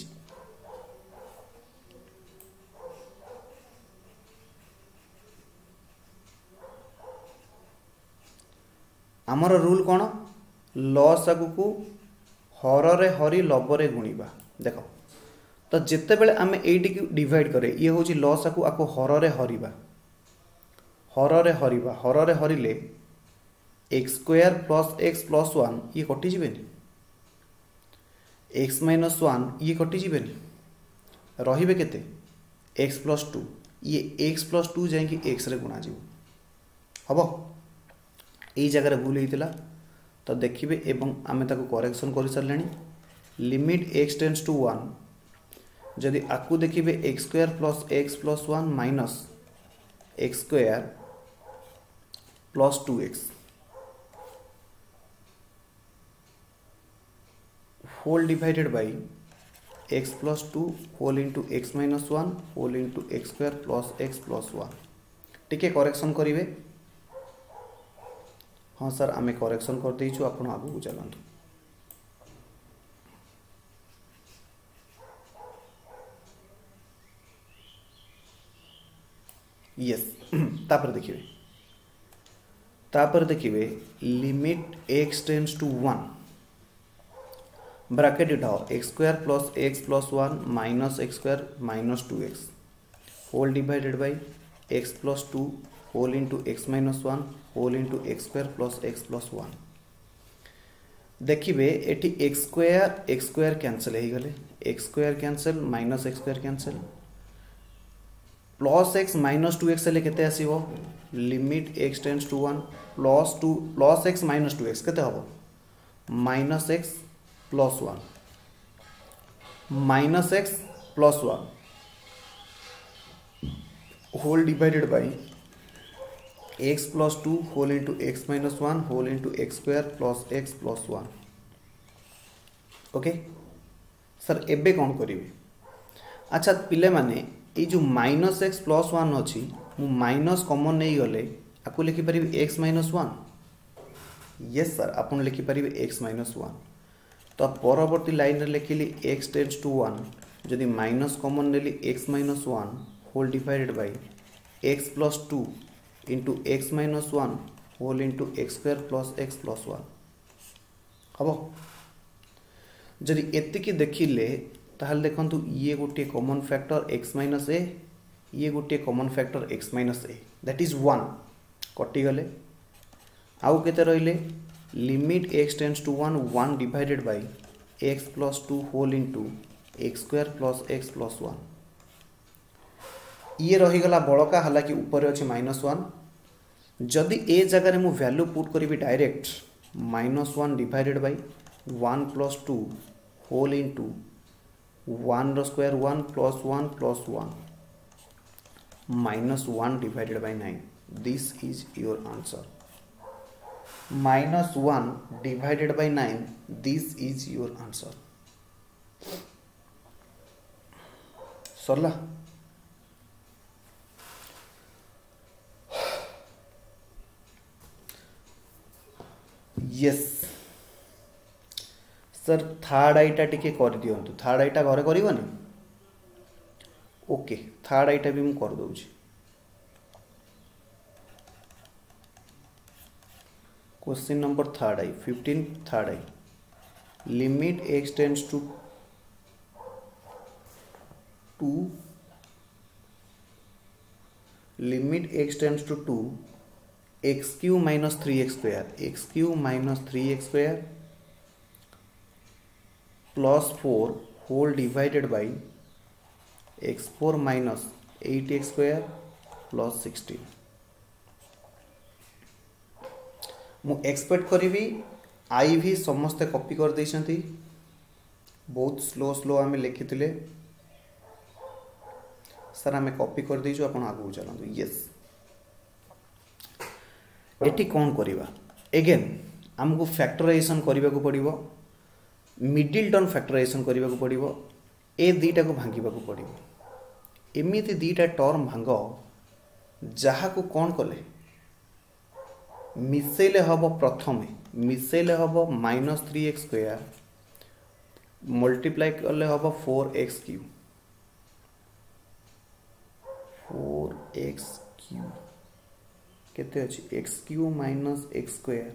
आमर रूल कौन लसागु को हर हरी लबरे गुणिबा देख तो जिते बेले आम एटी को डिवाइड करे ये हूँ लसागु आपको हर हरिबा हर हरिले एक्स स्क्वायर प्लस 1 ये कटिजे एक्स माइनस 1 ये कटिजे रे केते एक्स प्लस 2 ये एक्स प्लस 2 जाकि एक्स रे गुणा हम यही जगह भूल होता तो देखिए एवं आम करेक्शन कर सारे लिमिट एक्स टेंड्स टू 1 जदि आपको देखिए x plus 1 minus x square plus 2x whole divided by x plus 2 whole into x minus 1 whole into x square plus x plus 1 टिके करेक्शन करेंगे हाँ सर आम करेक्शन कर देचु आपण आगू चलतु यस तापर देखिए limit x tends to 1 bracket उठाओ x square plus 1 minus x square minus 2x whole divided by x plus 2 whole into x minus 1 whole into x square plus 1 देखिए एटी एक्स स्क्वायर कैंसल हो गले x square cancel minus x square cancel plus x minus 2x हेल्ले केते आसीबो limit x tends to 1 plus x minus 2x केते हबो minus x plus 1 minus x plus 1 whole divided by x plus 2 whole into x minus 1 whole into x square plus x plus 1 okay sir एबे कौन करेंगे अच्छा पिले माने ये जो माइनस एक्स प्लस 1 अच्छी मु माइनस कॉमन नहीं गले आपको लिखिपारि एक्स माइनस 1 यस सर आप लिखिपारे एक्स माइनस 1 तो परवर्ती लाइन रे लिखिली एक्स टेंड्स टू 1 जदि माइनस कॉमन नेली x minus 1 whole divided by x plus 2 into x minus 1 whole into x square plus 1 हम जदि एतिकी देखिले ताहले देखंतु ये गोटे common factor x minus a, ये गोटे common factor x minus a, that is 1 कटि गले। आउ केते रहिले limit x tends to 1 1 divided by x plus 2 whole into x square plus x plus 1। ये रही गला बड़का, हालांकि ऊपर अच्छे -1। जदि ए जगह मु वैल्यू पुट करी direct -1 divided by 1 plus 2 whole into 1 रो square 1 plus 1 plus 1 -1 divided by 9, this is your answer. -1 divided by 9, this is your answer. सरला। यस सर, थर्ड आईटा टिके कर दियंतु। थर्ड आईटा घरे करबनी? ओके, थर्ड आईटा भी मैं कर दूची। Question number third I 15 third I limit x tends to 2 limit x tends to 2 x cube minus 3x square, x cube minus 3x square plus 4 whole divided by x4 minus 8x square plus 16। मु expect करी आई भी समस्ते copy कर देइछंती, बहुत slow slow आमे लिखिथिले sir, आमे copy कर देइछु, आपण आगु चलंतु। यस, एटी कौन करिबा? अगेन आमको फैक्टराइजेशन करने को पड़िबो, मिडिल टर्म फैक्टराइजेशन करने को पड़िबो, ए दीटा को भांगिबा को पड़िबो। एमिति दीटा टर्म भांग जहा को कौन कले मिसेले हबो, प्रथमे मिसेले हबो -3x स्क्वायर मल्टीप्लाई करले हबो 4x क्यू, 4x क्यू केते अछि x cube minus x square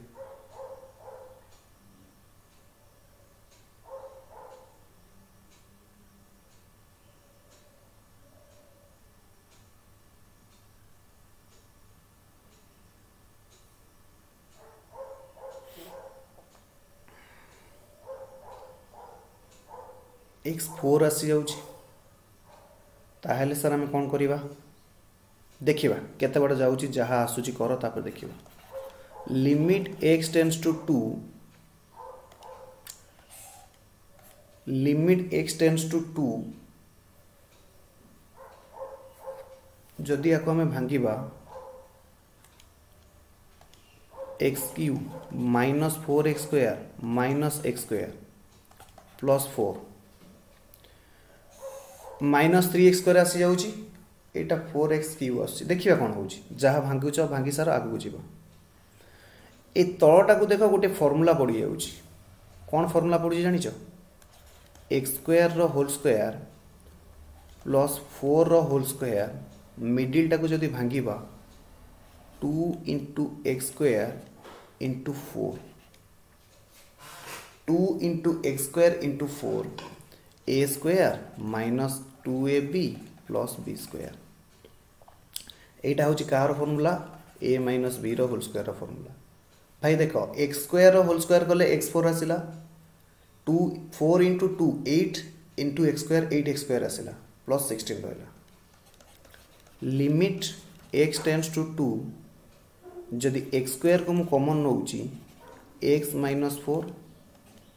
x4 आसी जाउछि। ताहेले सर आमे कोन करिबा? देखिबा केते बड़ जाउछि, जहा आसुछि कर तापर देखिबा। Limit x tends to 2 limit x tends to 2 जदि आको हमें भांगिबा x cube minus 4x square minus x square plus 4 minus 3x square आसी जाउछि, एटा 4x क्यू आछि। देखिबा कोन होउछि, जहा भांगुछ भांगी सार आगु जीव। ए तळटा को देखो, गोटे फार्मूला पड़ी जाउछि। कोन फार्मूला पड़ी जानिछ? x स्क्वायर रो होल स्क्वायर प्लस 4 रो होल स्क्वायर मिडिल टा को जदि भांगीबा 2 into x square into 4, 2 into x square into 4 a square minus 2ab plus b square. एटा होची कार फार्मूला, a माइनस b रो होल स्क्वायर रो फार्मूला। भाई देखो x स्क्वायर रो होल स्क्वायर कले x4 आसिला, 2 4 into 2 8 into x square 8x square आसिला plus 16 रहला। लिमिट x टेंड्स टू 2 जदि x स्क्वायर को मु कॉमन नउची x माइनस 4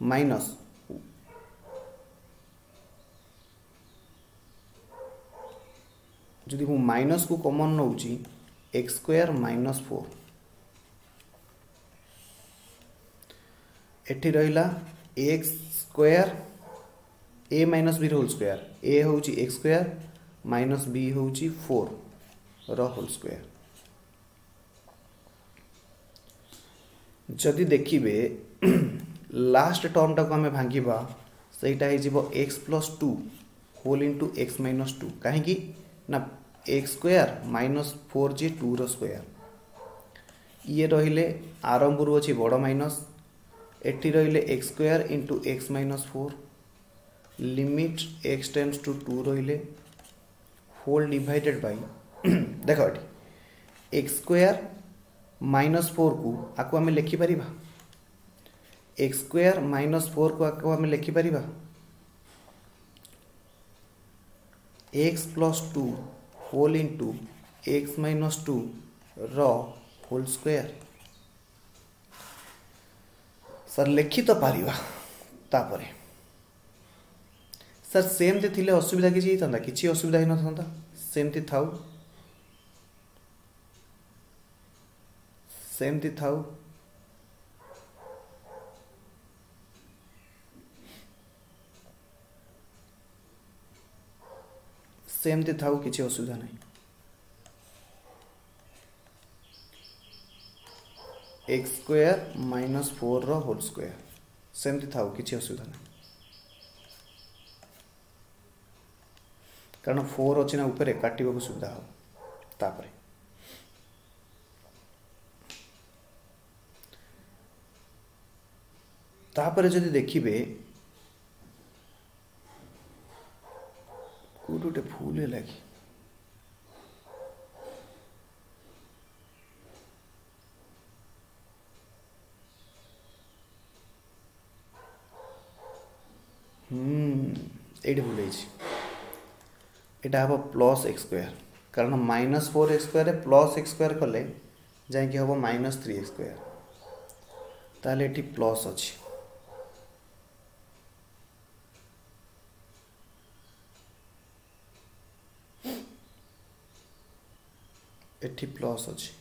माइनस जदि मु माइनस को कॉमन नउची x स्क्वायर माइनस 4, एठी रहिला x square a minus b whole square, a होची x स्क्वायर माइनस b होची 4 रो होल स्क्वायर। जदि देखिबे लास्ट टर्म टा को हमें भांगिबा, सेटा हे जिवो x plus 2 whole into x minus 2, काहे कि ना x स्क्वायर माइनस 4g 2 रो स्क्वायर। ये रहिले आरंभ रु अछि बड़ माइनस, एठी रहिले x square into x minus 4 limit x tends to 2 रहिले होल डिवाइडेड बाय देख ये एक्स स्क्वायर -4 को आपको आम लिखिपर एक्स स्क्वायर -4 को आपको आम लिखिपर x plus 2 whole into x -2 whole square sir लिखि तो पारिबा तापरे सर सेमती थिले असुविधा किसी होता किसी असुविधा ही न सेमती थाउ सेमती थाउ सेमती थाउ किसी असुविधा नहीं एक्स स्क्वायर -4 होल स्क्वायर सेमती थाउ किसी असुविधा नहीं कारण 4 अच्छी ना ऊपर काटा सुविधा हो तापरे तापरे जदि देखिए कौट गोटे भूल है कि ये भूल यहाँ हम प्लस एक्स स्क्वायर कारण -4 x square plus x square कले जाकि हम -3 एक्स स्क्वायर ताले ये प्लस अच्छी एठी प्लस अच्छी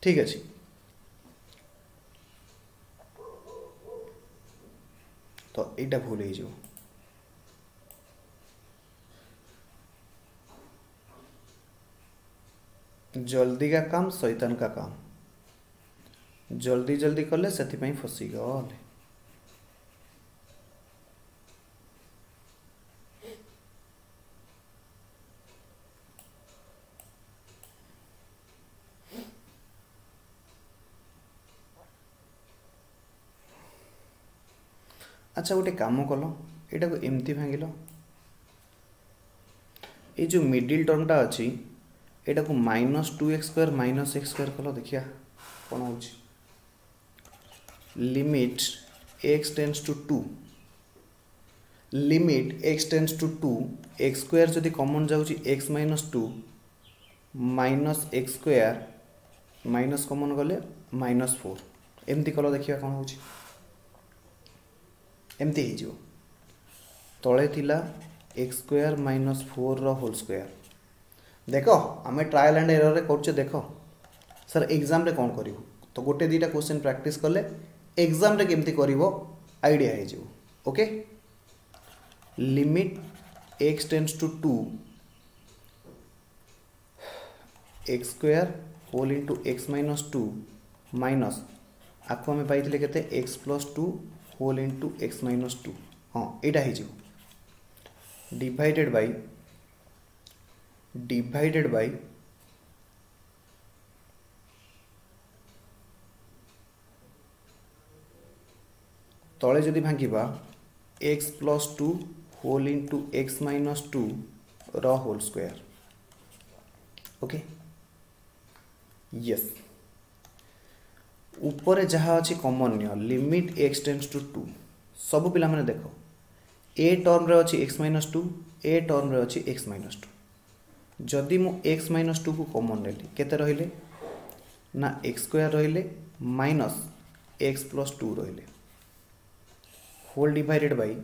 ठीक अच्छे तो यहाँ भूल हो जल्दी का काम शैतान का काम जल्दी जल्दी कले से फसी गले अच्छा गोटे काम कल यहाँ को एमती भांगिल ये जो मिडिल टर्मटा अच्छी यहाँ को -2x² -x² कल देखिया कौन हो limit x tends to 2 limit x tends to 2 x² जदि कॉमन जाउची x -2 -x² माइनस कॉमन गले -4 एमती कल देखिया कौन हो एमती हो तले थिला x² -4 होल स्क्वायर देख आम ट्रायल एंड एरर कर देख सर एग्जाम रे कौन करूँ तो गोटे दीटा क्वेश्चन प्रैक्टिस कले एग्जाम रे केमती करिवो आइडिया हो okay limit x tends to 2 x² whole into x -2 minus आपको आम पाई के x +2 होल इंटू x -2 हाँ यहाँ हो डिवाइडेड बाय तले जदि भांगिबा x +2 whole into x -2 whole square okay yes ऊपर जहाँ अच्छी common limit x tends to 2 सब पिला माने देख ए टर्म रे अच्छी x -2 ए टर्म रे अच्छी x -2 जदि मु x -2 को कॉमन नेली केते रहिले ना x² रहिले माइनस x +2 रहिले whole divided by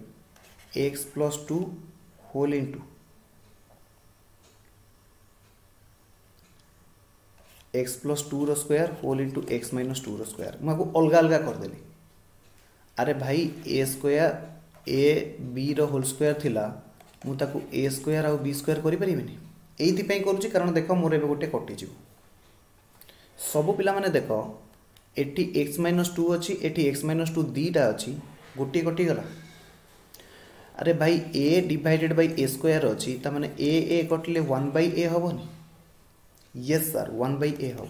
x +2 whole into x +2 square whole into x -2 square मुझे अलग अलग करदेली अरे भाई a स्क्वायर ए बी रो होल स्क्वायर थिला मु ताकू ए स्क्वायर आउ बी स्क्वायर करि परिबिनी एइथि पई करूची कारण देखो मोर एबे गोटे कटि जीव सब पिला माने देखो एटी x - 2 अछि एटी x - 2 दीटा अछि गोटे कटि गला अरे भाई a divided by a square अछि त माने a कटले 1/a हबनी यस सर 1/a हो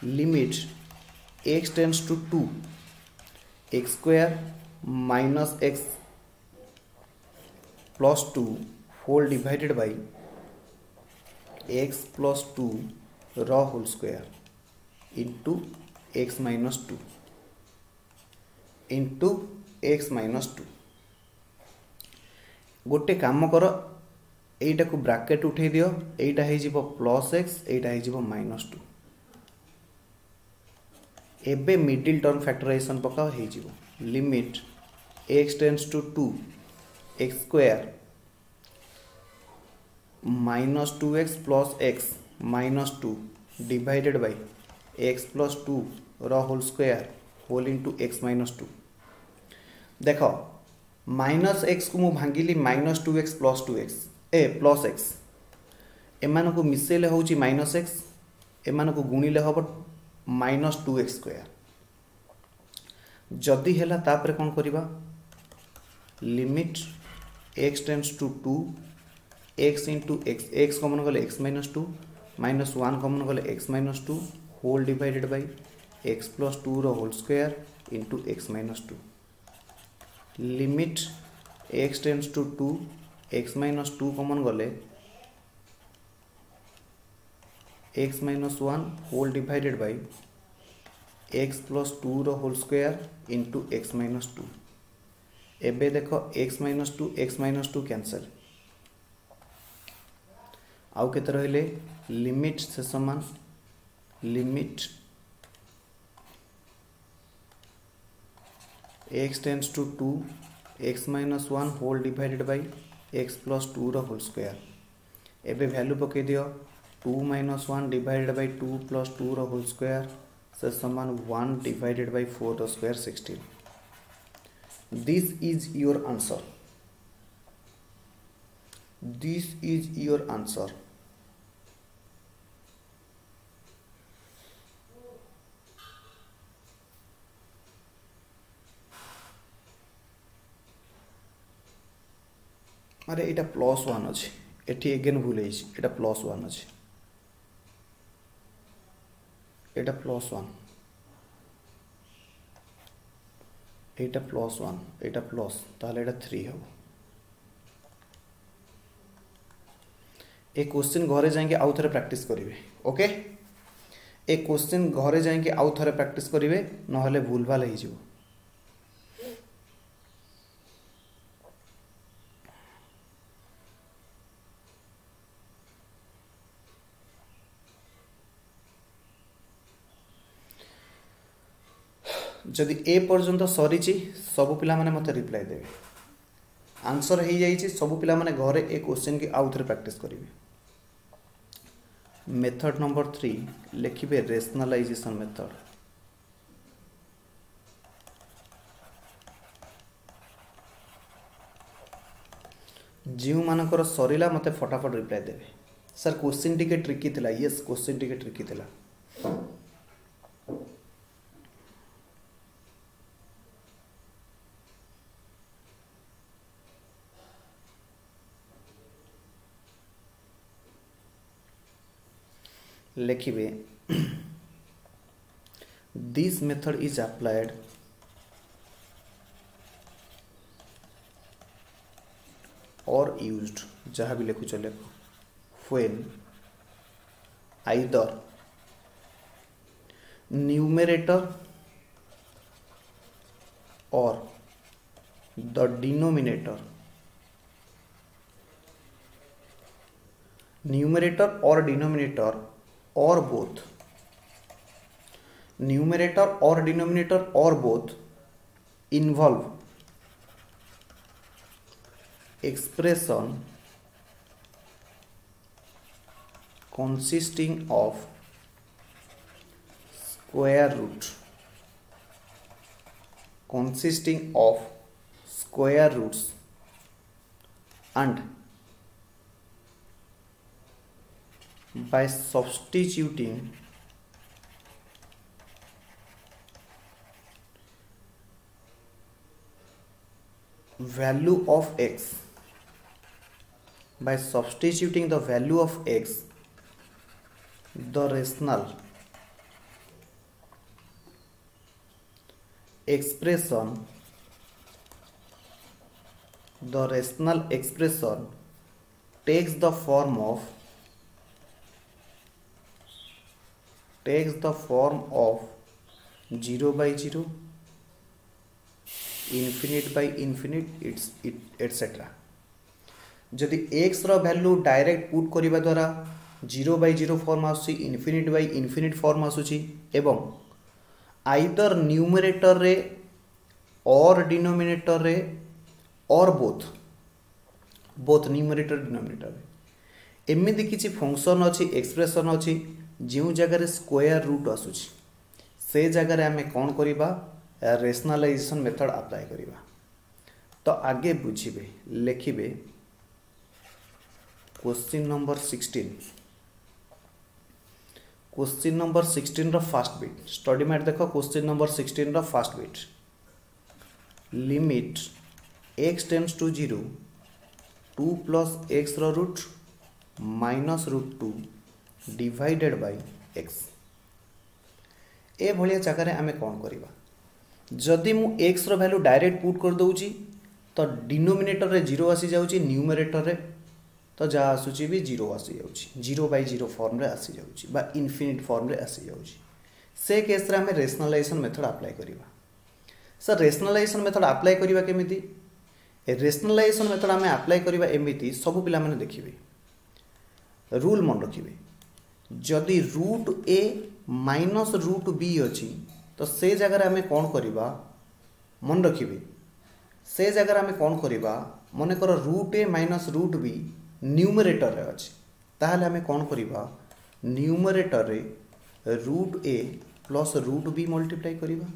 limit x tends to 2 x square minus x plus 2 whole divided by x plus 2 रो whole square into x minus 2 into x minus 2 गोटे काम कर एटा को ब्रैकेट उठे दियो एटा हे जीवो प्लस x एटा हे जीवो माइनस 2 एबे मिडिल टर्म फैक्टराइजेशन पकाओ हे जीवो limit x tends to 2 x square minus 2x plus x minus 2 divided by x plus 2 रो whole square whole into x minus 2 देखो माइनस x को मु भांगिली माइनस 2x प्लस 2x ए प्लस x एमान को मिसेले होची माइनस x एमान को गुणिले होबो माइनस 2x स्क्वायर जदी हेला तापर कोन करिबा limit x tends to 2 x into x x common गले x माइनस 2 माइनस 1 कॉमन गले x minus 2 whole divided by x plus 2 रो whole square into x minus 2 limit x tends to 2 x minus 2 common गले x minus 1 whole divided by x plus 2 रो whole square into x minus 2 एबे देखो x minus 2 cancel आउ केते रहले limit से समान limit x tends to 2 x minus 1 whole divided by x plus 2 रो होल स्क्वायर एबे वैल्यू पके दियो 2 माइनस 1 डिवाइडेड बाय 2 प्लस 2 रो होल स्क्वायर से समान 1 डिवाइडेड बाय 4 रो square 16 this is your answer this is your answer अरे एटा प्लस 1 अछि एठी अगेन भूल अछि एटा प्लस 1 अछि एटा प्लस 1 एटा प्लस 1 एटा प्लस ताले एटा 3 हो ए क्वेश्चन घरे जाके आउ थरे प्रैक्टिस करिवे ओके ए क्वेश्चन घरे जाके आउ थरे प्रैक्टिस करिवे नहले भूल भाल हे जिवो जदि ए पर्यंत सरी सब पिला माने मते रिप्लाई देवे आंसर हो जाइए सब पिला माने घरे ए क्वेश्चन की आउ थरे प्रैक्टिस करिवे मेथड नंबर 3 लिखिबे रेशनलाइजेशन मेथड जीव मानकर सरीला मते फटाफट रिप्लाई देवे सर क्वेश्चन टिके ट्रिकी थिला यस क्वेश्चन टिके ट्रिकी थिला लिखिबे दिस मेथड इज अप्लाइड और यूज्ड जहाँ भी लिखु चले व्हेन आइदर न्यूमरेटर और द डिनोमिनेटर न्यूमरेटर और denominator or both numerator or denominator or both involve expression consisting of square root square roots and by substituting value of x, by substituting the value of x, the rational expression takes the form of 0 by 0, infinite by infinite, etc. जदि x रो value direct put करिबा द्वारा 0 by 0 form आसुची, infinite by infinite form आसुची एवं either numerator रे और denominator रे और बोथ न्यूमरेटर डिनोमिनेटर रे एमिति किछि फंक्शन अछि, एक्सप्रेशन अछि जो जगह रे स्क्वायर रूट आसुची से जगह रे हमें कौन करिबा, रेशनलाइजेशन मेथड अप्लाई करिबा। तो आगे बुझिबे, लिखिबे क्वेश्चन नंबर 16। क्वेश्चन नंबर 16 रो फर्स्ट बिट स्टडी मैट देखो। क्वेश्चन नंबर 16 रो first bit, limit x tends to 0 2 plus x रो root minus root 2 divided by x। ए भलिया जगह आमे कौन करिबा, जदि मु x रो वैल्यू डायरेक्ट पुट कर दउची तो डिनोमिनेटर रे 0 आसी जाउची, न्यूमरेटर रे तो जा आसुची भी 0 आसी जाउची, 0 by 0 फॉर्म रे आसी जाउची बा इनफिनिट फॉर्म रे आसी जाउची। से केस रे हमें रेशनलाइजेशन मेथड अप्लाई करिबा। सर रेशनलाइजेशन मेथड अप्लाई करिबा केमिति? रेशनलाइजेशन मेथड हमें अप्लाई करिबा एमिति सब पिला माने देखिबे, रूल मन रखिबे। जदि root a minus root B अच्छी तो से जगह आम कौन करवा, मन रखिए से जगह आम कौन करवा, मन कर root a minus root B numerator रे अच्छी, ताहले आम कौन करवा, न्यूमरेटर रे root a plus root B multiply करवा।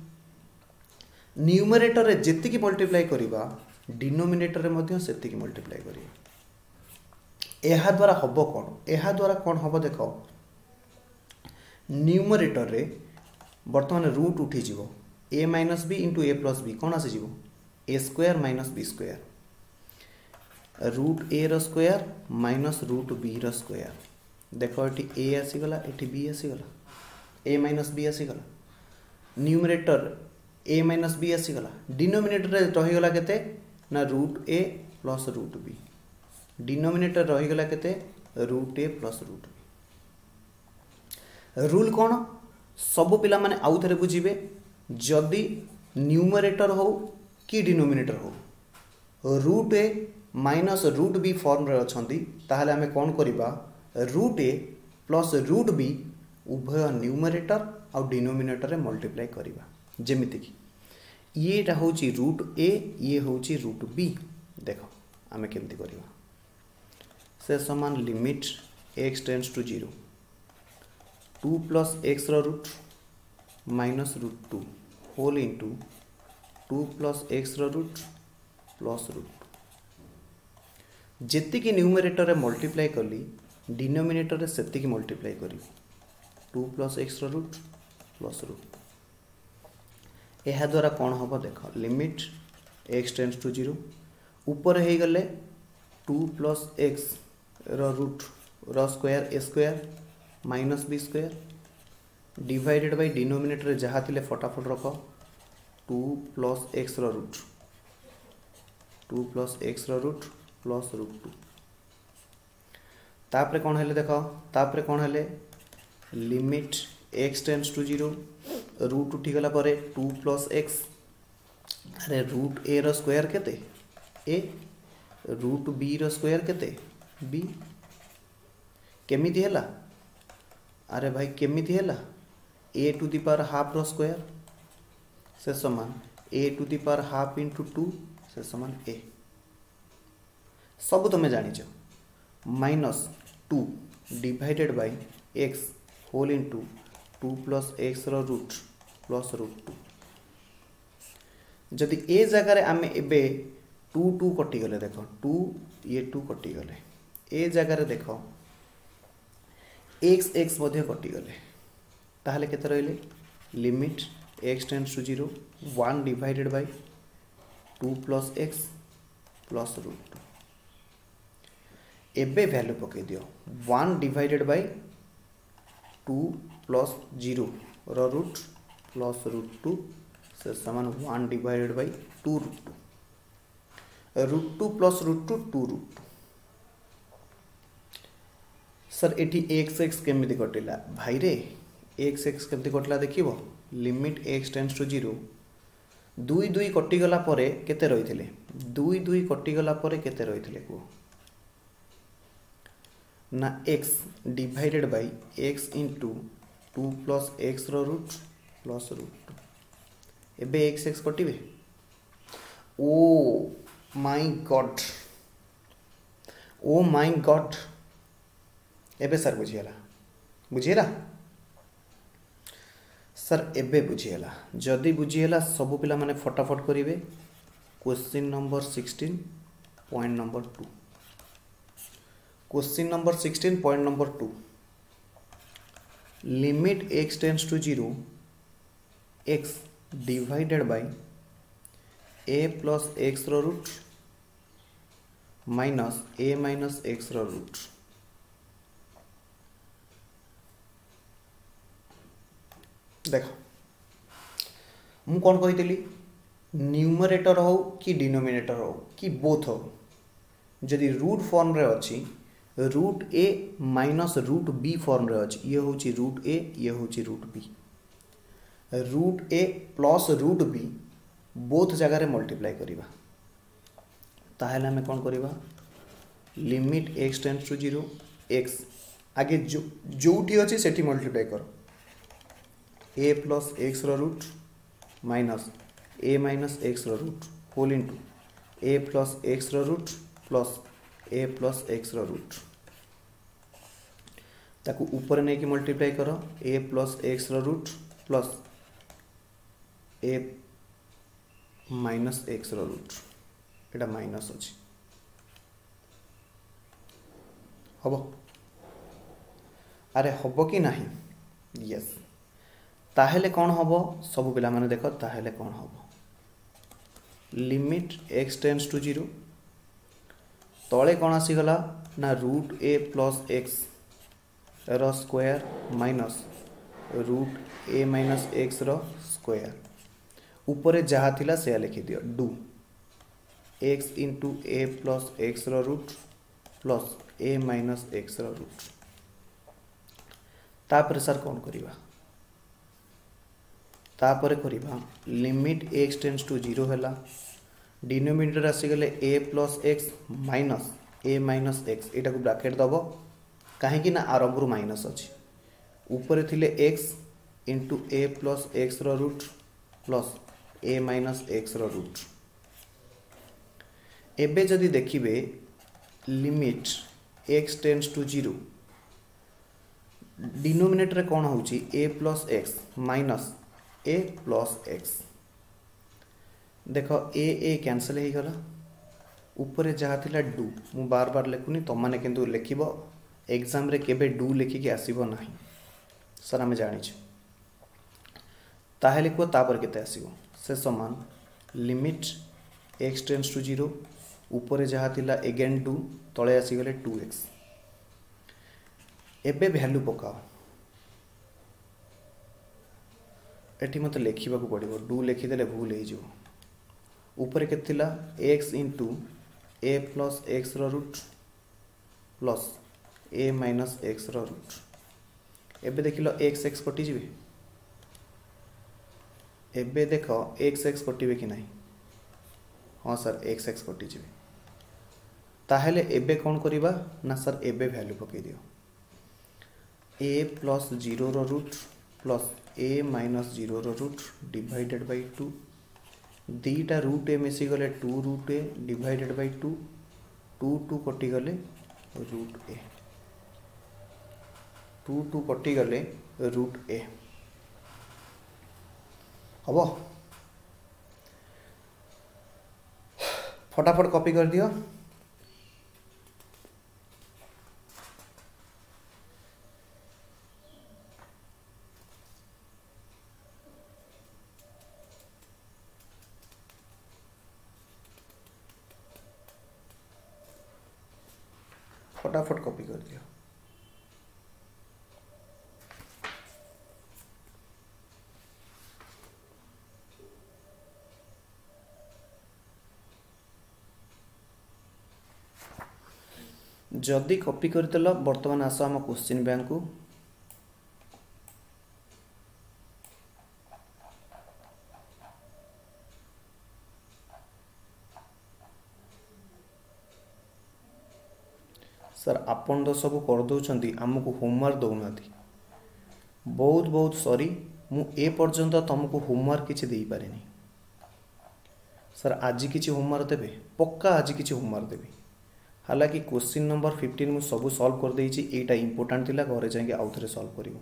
न्यूमरेटर रे जेतिकी मल्टीप्लाई करवा डिनोमिनेटर रे मध्य सेतिकी मल्टीप्लाई करवा। एहा द्वारा हबो कौन, एहा द्वारा कौन हबो देखो, न्यूमरेटर रे बर्तमान रूट उठी जीवो a minus b into a plus b कौन आसी जीवो, a square minus B square, root a रो स्क्वायर माइनस रूट बी रो स्क्वायर। देखो एटी ए आसीगला, एटी बी आसीगला, ए माइनस बी आसीगला, न्यूमरेटर ए माइनस बी आसीगला, डिनोमिनेटर रे रहीगला केते ना root a plus root b, denominator रहीगला केते root a plus root b. Rule कौन, सब पिला माने आउ थरे बुझिबे, जदि न्यूमरेटर हो कि डिनोमिनेटर हो root a minus root b form रे अछंती ताहले हमें कौन करिबा, root a plus root B उभय न्यूमरेटर आ डिनोमिनेटर रे मल्टीप्लाई करिबा। जेमिति कि येटा होची रूट ए, ये होची रूट बी। देखो आमे केमति करिबा, से समान limit x tends to 0 2 plus x रो root minus root 2 whole into 2 plus x रो रूट प्लस रूट 2। जेतिकी न्यूमरेटर रे मल्टीप्लाई कली डिनोमिनेटर रे सेतिकी मल्टीप्लाई करी 2 प्लस x रो रूट प्लस रूट 2। एहा द्वारा कौन हम देख, लिमिट x टेंड्स टू 0 ऊपर हो गले 2 प्लस x रो रूट रो square a square minus B square divided by denominator जहाँ थिले फटाफट रख 2 प्लस x रो रूट, 2 प्लस x रो रूट प्लस रूट 2। तापरे कौन हेले देखो, तापरे कौन हेले limit x tends to 0 root उठी गला परे 2 प्लस x, अरे रूट ए रो स्क्वायर केते a, रूट बी रो स्क्वायर केते b। केमिति हेला, अरे भाई केमिति हेला, a to the power half रो स्क्वायर से समान a to the power half into 2 से समान a। सब तुम जानिच minus 2 divided by x whole into 2 plus x रो रूट प्लस रूट 2। जदि ए जगार आम ए टू टू कटिगले देख टू ये टू कटिगले ए जगार देख एक्स एक्स कटिगले ताहले केते रहिले limit x tends to 0 1 divided by 2 plus x plus root 2 एबे वैल्यू पके दियो 1 divided by 2 plus 0 root plus root 2 से समान 1 divided by 2 root 2 plus root 2 2 root 2 sir एटी एक्स एक्स केमिति कटिला भाई रे एक्स एक्स केमिति कटिला देखिबो लिमिट एक्स टेंड्स टू 0 दुई दुई कटिगला परे केते रहिथिले दुई दुई कटिगला परे केते रहिथिले को ना x divided by x into 2 plus x root plus root 2 एबे एक्स एक्स कटिबे ओ माय गॉड एबे सर बुझीला सर एबे बुझीला जदि बुझीला सब पिला माने फटाफट करिवे question number 16 point number 2 question number 16 point number 2 limit x tends to 0 x divided by a plus x root minus a minus x root देख मु कौन कही न्यूमरेटर हो कि डिनोमिनेटर हो कि बोथ हो जदि रूट फॉर्म रे अच्छी root a minus root b form रे अच्छी ये हूँ रूट ए ये हूँ root b root a plus root b both जगार मल्टीप्लाई करिबा ताहले हमें कौन करिबा limit x tends to 0 x आगे जोटी अच्छी सेठी मल्टीप्लाई कर a plus x root minus a minus x root whole into a plus x root plus a plus x root ताकू ऊपर नहीं कि मल्टीप्लाई कर a plus x root plus a minus x root Etah minus अच्छी हम अरे हम कि नहीं यस ताहेले कौन हम सब पिला माने देख ताहेले कौन हम लिमिट एक्स टेंड्स टू 0 तले कौन आसीगला ना रूट ए प्लस एक्स रो square minus root a minus x रो स्क्वायर ऊपर जहाँ थिला से लिखि दियो डू x into a plus x रो root plus a minus x रो रूट तापर सर कौन करिबा तापर करिबा लिमिट एक्स टेंड्स टू 0 हैला denominator आसीगले A plus x minus a minus x एटा को ब्रैकेट दबो कहीं ना आरंभ माइनस अच्छी ऊपर थिले x into a plus x रो root plus a minus x रो रूट एबे जदि देखिबे limit x tends to 0 denominator कौन होची a plus x minus a plus x देख ए कैंसल हो गला ऊपर जहाँ थिला डू मु बार बार लिखुनी तुम मैंने किंतु लिखिबो एग्जाम रे केबे डू लिखिकी आसीबो नाही सर आम जानी ताहे लिखो तापर केते आसीबो से समान लिमिट एक्स टेंड्स टू 0 ऊपर जहाँ थिला एगेन डू तले आसीगले 2x एबे वैल्यू पकाओ एठी मत लिखा पड़ो डू लिखिदे भूल हो ऊपर के x into a plus x root plus a minus x root एबे देख लो एक्स एक्स कटिजी एबे देख एक्स एक्स कटिबे कि नहीं हाँ सर एक्स एक्स कटिजी ताहले एबे कौन करिबा ना सर एबे वैल्यू पकई दियो ए प्लस 0 रो रूट प्लस ए माइनस 0 रो रूट डिवाइडेड बाय 2 दीटा रूट ए मिसी गले 2 रूट ए डिवाइडेड बाय 2 2 2 कटि गले रूट ए 2 2 कटि गले रूट ए हम फटाफट कॉपी कर दियो। फटाफट कॉपी कर दियो। जदि कॉपी करदेल बर्तमान आस आम क्वेश्चन बैंक को। सर आपन तो सब कर दौरान आमको होमवर्क दौना। बहुत बहुत सॉरी मु ए पर्यंत तुमको होमवर्क किसी दे पारे। सर आज किसी होमवर्क देवे पक्का आज किसी होमवर्क देवी। हालांकि क्वेश्चन नंबर 15 मुझे सब सॉल्व कर देइछि। एटा इंपोर्टेंट थिला घरे जाके आउ थरे सॉल्व करिवो।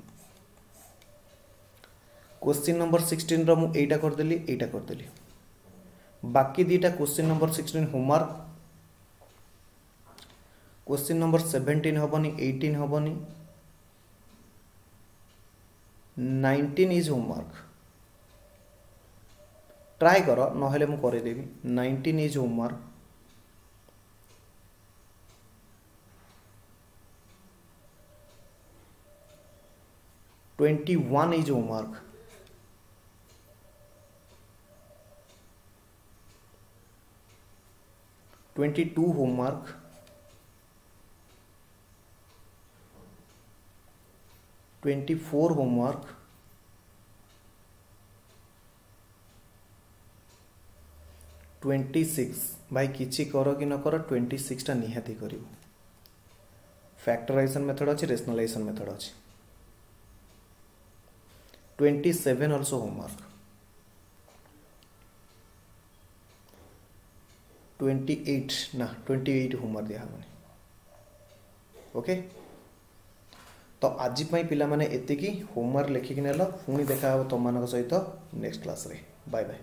क्वेश्चन नंबर 16 रो मु एटा कर देली। बाकी दीटा question number 16 homework. Question number 17 हबनी 18 हबनी 19 इज होमवर्क। ट्राई कर नहेले मु करे देबी। 19 is homework. 21 is homework. 22 homework. 24 homework. 26 भाई किछि करो कि न करो 26 टा निहाती करिवो। फैक्टराइजेशन मेथड अछि, रेशनलाइजेशन मेथड अछि। 27 also homework. 28 ना 28 होमवर्क दिया हबनी। ओके तो आज पिला माने एतिकी होमवर्क लिखिक नेल। पुणी देखा तुम मान सहित नेक्स्ट क्लास रे। Bye bye.